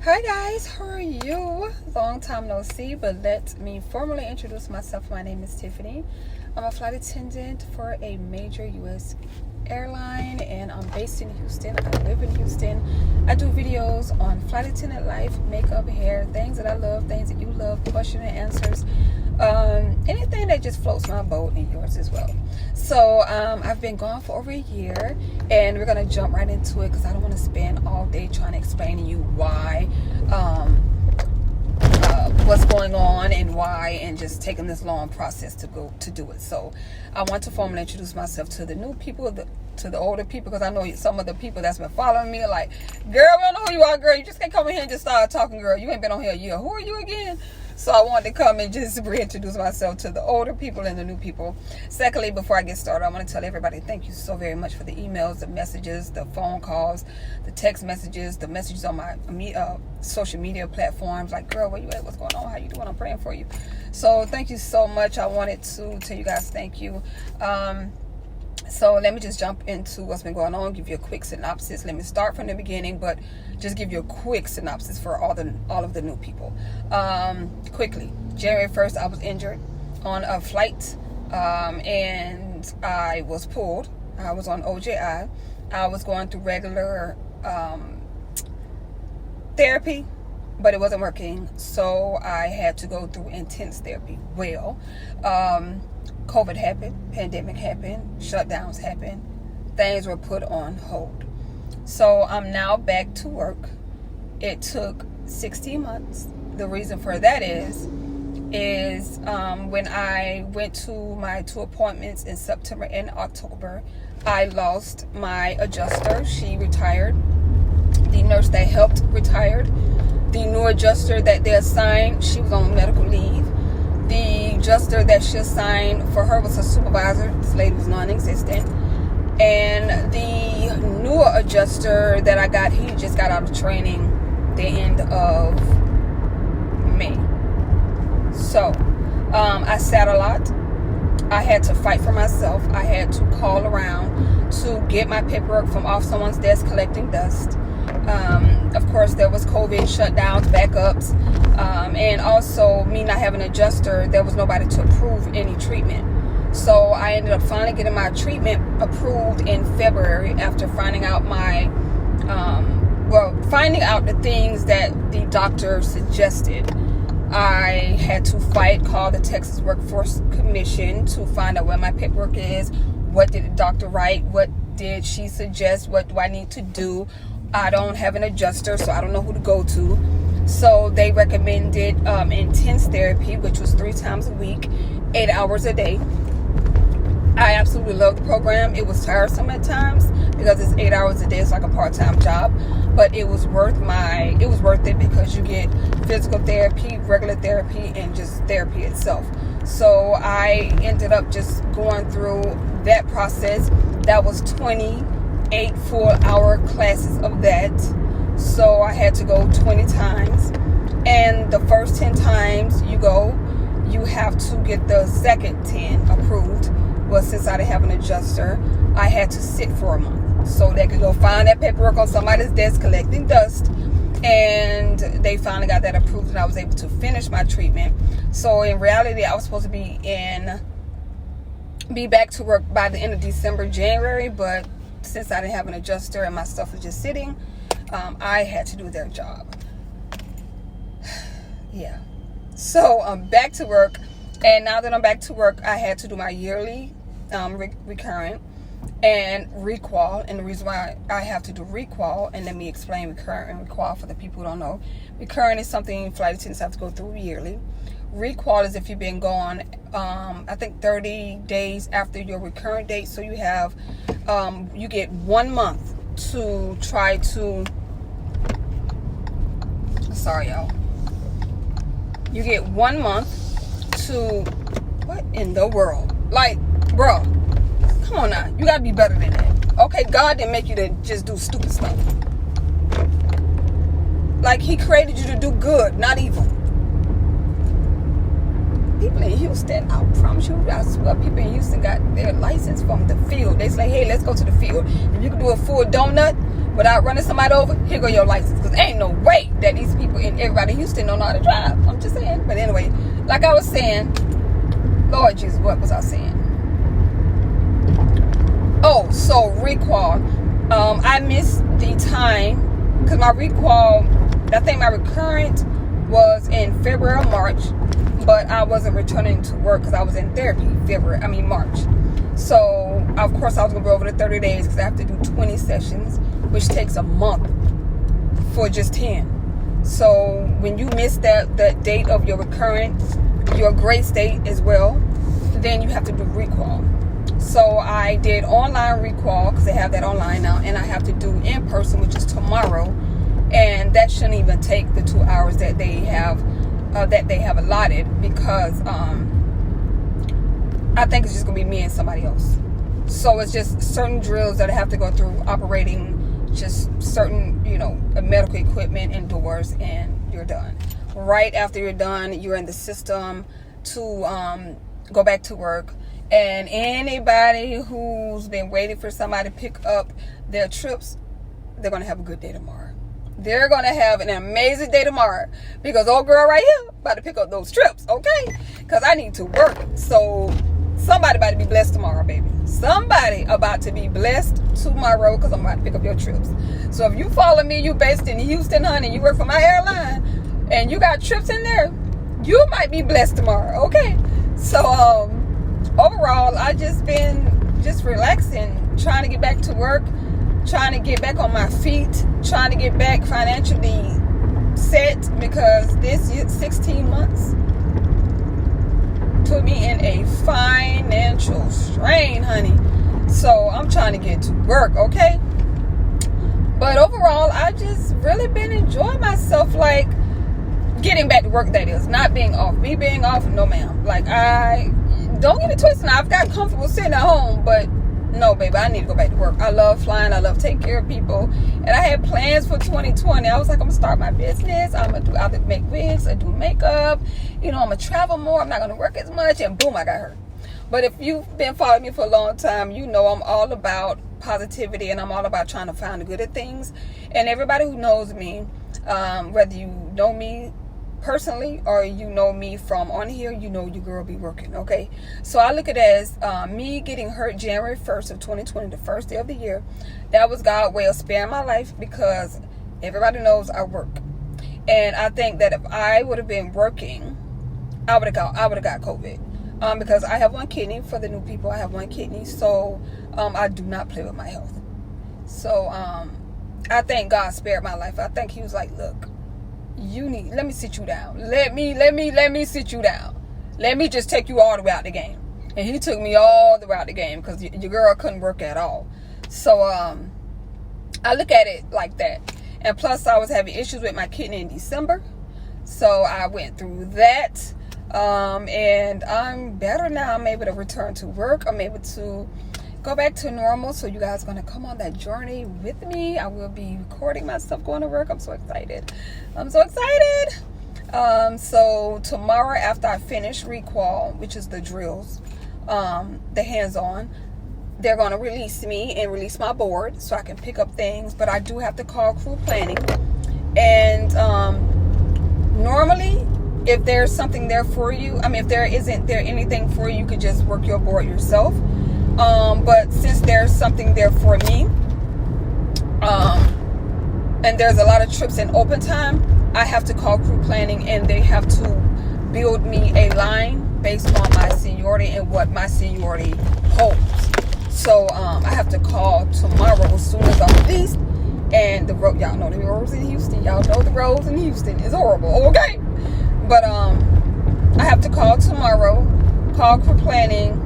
Hi guys, how are you? Long time no see, but let me formally introduce myself. My name is Tiffany. I'm a flight attendant for a major U.S. airline, and I'm based in Houston. I live in Houston. I do videos on flight attendant life, makeup, hair, things that I love, things that you love, question and answers, anything that just floats my boat and yours as well. So I've been gone for over a year, and we're gonna jump right into it because I don't want to spend all day trying to explain to you why, what's going on and why, and just taking this long process to do it. So I want to formally introduce myself to the new people, to the older people, because I know some of the people that's been following me are like, girl, we don't know who you are, girl. You just can't come in here and just start talking, girl. You ain't been on here a year. Who are you again? So I wanted to come and just reintroduce myself to the older people and the new people. Secondly, before I get started, I want to tell everybody thank you so very much for the emails, the messages, the phone calls, the text messages, the messages on my social media platforms. Like, girl, where you at? What's going on? How you doing? I'm praying for you. So thank you so much. I wanted to tell you guys thank you. So let me just jump into what's been going on, give you a quick synopsis. Let me start from the beginning, but just give you a quick synopsis for all of the new people. Quickly, January 1st, I was injured on a flight, and I was pulled. I was on OJI. I was going through regular therapy, but it wasn't working, so I had to go through intense therapy. Well, COVID happened, pandemic happened, shutdowns happened, things were put on hold. So I'm now back to work. It took 16 months. The reason for that is when I went to my 2 appointments in September and October, I lost my adjuster. She retired. The nurse that helped retired. The new adjuster that they assigned, she was on medical leave. The adjuster that she assigned for her was her supervisor. This lady was non-existent. And the newer adjuster that I got, he just got out of training the end of May. So I sat a lot. I had to fight for myself. I had to call around to get my paperwork from off someone's desk collecting dust. Of course, there was COVID shutdowns, backups, and also me not having an adjuster, there was nobody to approve any treatment. So I ended up finally getting my treatment approved in February after finding out finding out the things that the doctor suggested. I had to call the Texas Workforce Commission to find out where my paperwork is. What did the doctor write? What did she suggest? What do I need to do? I don't have an adjuster, so I don't know who to go to. So they recommended intense therapy, which was 3 times a week, 8 hours a day. I absolutely loved the program. It was tiresome at times because it's 8 hours a day. It's like a part-time job, but it was worth it because you get physical therapy, regular therapy, and just therapy itself. So I ended up just going through that process. That was 28 full-hour classes of that. So I had to go 20 times. And the first 10 times you go, you have to get the second 10 approved. Well, since I didn't have an adjuster, I had to sit for a month. So they could go find that paperwork on somebody's desk collecting dust. And they finally got that approved, and I was able to finish my treatment. So in reality, I was supposed to be back to work by the end of December, January, but since I didn't have an adjuster and my stuff was just sitting, I had to do their job. Yeah. So I'm back to work, and now that I'm back to work, I had to do my yearly recurrent and requal. And the reason why I have to do requal, and let me explain recurrent and requal for the people who don't know. Recurrent is something flight attendants have to go through yearly. Requal is if you've been gone, I think 30 days after your recurrent date. So you have, you get 1 month to try to, sorry y'all. You get 1 month to, what in the world? Like, bro, come on now. You gotta be better than that. Okay, God didn't make you to just do stupid stuff. Like, he created you to do good, not evil. People in Houston, I promise you, I swear people in Houston got their license from the field. They say, hey, let's go to the field. If you can do a full donut, without running somebody over, here go your license. Because ain't no way that these people in everybody in Houston don't know how to drive. I'm just saying. But anyway, like I was saying, Lord Jesus, what was I saying? Oh, so recall. I missed the time because my recall, I think my recurrent was in February or March, but I wasn't returning to work because I was in therapy March. So of course I was gonna be over the 30 days because I have to do 20 sessions, which takes a month for just 10. So when you miss that date of your recurrent, your grace date as well, then you have to do recall. So I did online recall because they have that online now, and I have to do in person, which is tomorrow, and that shouldn't even take the 2 hours that they have allotted, because I think it's just gonna be me and somebody else. So it's just certain drills that I have to go through, operating just certain medical equipment indoors, and you're done. Right after you're done, you're in the system to go back to work. And anybody who's been waiting for somebody to pick up their trips, they're going to have a good day tomorrow. They're going to have an amazing day tomorrow, because old girl right here about to pick up those trips, okay? Because I need to work. So somebody about to be blessed tomorrow, baby. Somebody about to be blessed tomorrow, because I'm about to pick up your trips. So if you follow me, you based in Houston, honey, you work for my airline, and you got trips in there, you might be blessed tomorrow, okay? So, overall, I just been relaxing, trying to get back to work, trying to get back on my feet, trying to get back financially set, because this 16 months put me in a financial strain, honey. So I'm trying to get to work, okay? But overall, I just really been enjoying myself, like getting back to work, that is, not being off. Me being off, no ma'am. Like, don't get it twisted. Now, I've got comfortable sitting at home, but no, baby, I need to go back to work. I love flying. I love taking care of people. And I had plans for 2020. I was like, I'm going to start my business. I'm going to either make wigs or do makeup. I'm going to travel more. I'm not going to work as much. And boom, I got hurt. But if you've been following me for a long time, you know I'm all about positivity, and I'm all about trying to find the good at things. And everybody who knows me, whether you know me personally or you know me from on here, you know your girl be working, okay? So I look at it as me getting hurt January 1st of 2020, the first day of the year. That was God's way of sparing my life, because everybody knows I work. And I think that if I would have been working, I would have got COVID. Because I have one kidney. For the new people, I have one kidney. So I do not play with my health. So I think God spared my life. I think he was like, look, let me sit you down. Let me sit you down. Let me just take you all the way out the game. And he took me all the way out the game, because your girl couldn't work at all. So I look at it like that. And plus, I was having issues with my kidney in December. So I went through that. And I'm better now. I'm able to return to work. I'm able to go back to normal. So you guys are going to come on that journey with me. I will be recording myself going to work. I'm so excited. So tomorrow, after I finish recall, which is the drills, the hands-on, they're going to release me and release my board so I can pick up things. But I do have to call crew planning. And normally, if there's something there for you, if there isn't there anything for you, you could just work your board yourself. But since there's something there for me, and there's a lot of trips in open time, I have to call crew planning, and they have to build me a line based on my seniority and what my seniority holds. So I have to call tomorrow as soon as I'm released. And the road, y'all know the roads in Houston. Y'all know the roads in Houston is horrible, okay? But I have to call tomorrow, call crew planning,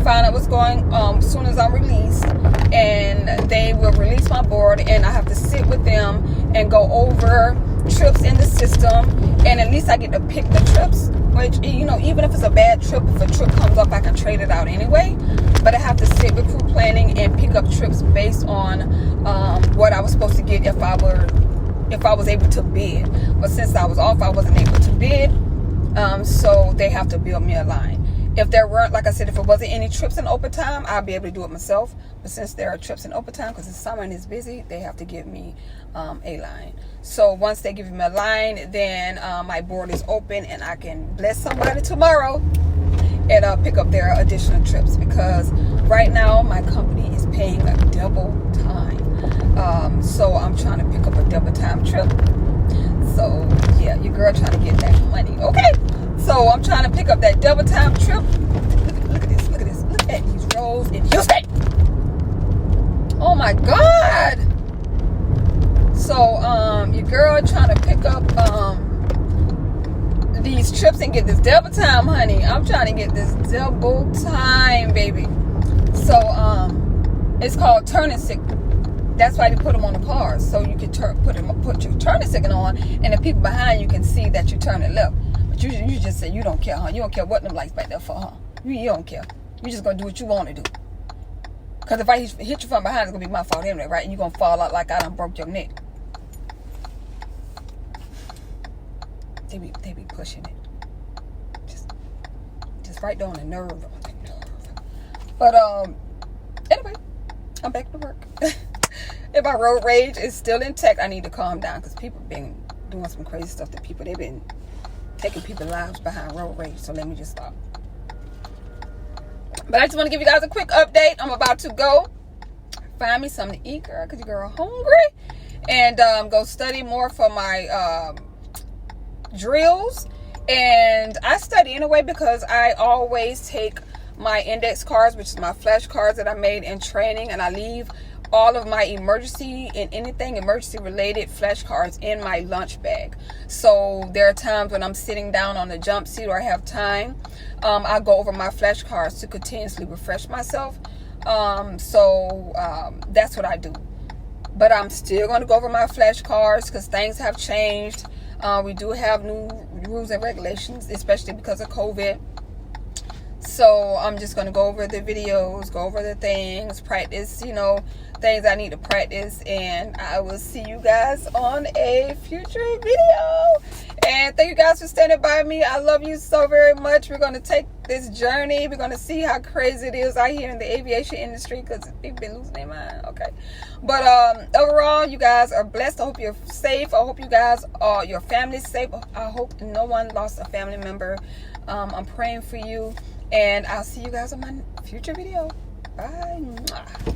find out what's going on as soon as I'm released, and they will release my board, and I have to sit with them and go over trips in the system, and at least I get to pick the trips, which, even if it's a bad trip, if a trip comes up, I can trade it out anyway. But I have to sit with crew planning and pick up trips based on what I was supposed to get if I was able to bid. But since I was off, I wasn't able to bid. So they have to build me a line. If there weren't, like I said, if it wasn't any trips in open time, I'll be able to do it myself. But since there are trips in open time, because it's summer and it's busy, they have to give me a line. So once they give me a line, then my board is open and I can bless somebody tomorrow and pick up their additional trips, because right now my company is paying a double time. So I'm trying to pick up a double time trip. So yeah, your girl trying to get that money. Okay, so I'm trying to pick up that double time trip. Look at this, look at this, look at these roads in Houston. Oh my God. So your girl trying to pick up these trips and get this double time, honey. I'm trying to get this double time, baby. So it's called turning signal. That's why they put them on the cars, so you can put your turning signal on, and the people behind you can see that you're turning left. But you just say you don't care, huh? You don't care what them lights back there for, huh? You don't care. You just gonna do what you want to do. Cause if I hit you from behind, it's gonna be my fault anyway, right? And you gonna fall out like I done broke your neck. They be pushing it. Just right down the nerve. But anyway, I'm back to work. If my road rage is still intact, I need to calm down, because people been doing some crazy stuff to people. They've been taking people's lives behind road rage. So let me just stop. But I just want to give you guys a quick update. I'm about to go find me something to eat, girl, because your girl hungry, and go study more for my drills. And I study anyway because I always take my index cards, which is my flashcards that I made in training, and I leave all of my emergency and anything emergency related flashcards in my lunch bag. So there are times when I'm sitting down on the jump seat or I have time, I go over my flashcards to continuously refresh myself. So that's what I do. But I'm still going to go over my flashcards because things have changed. We do have new rules and regulations, especially because of COVID. So I'm just going to go over the videos, go over the things, practice, things I need to practice. And I will see you guys on a future video. And thank you guys for standing by me. I love you so very much. We're going to take this journey. We're going to see how crazy it is out here in the aviation industry, because people been losing their mind. Okay. But overall, you guys are blessed. I hope you're safe. I hope you guys are, your family's safe. I hope no one lost a family member. I'm praying for you. And I'll see you guys on my future video. Bye.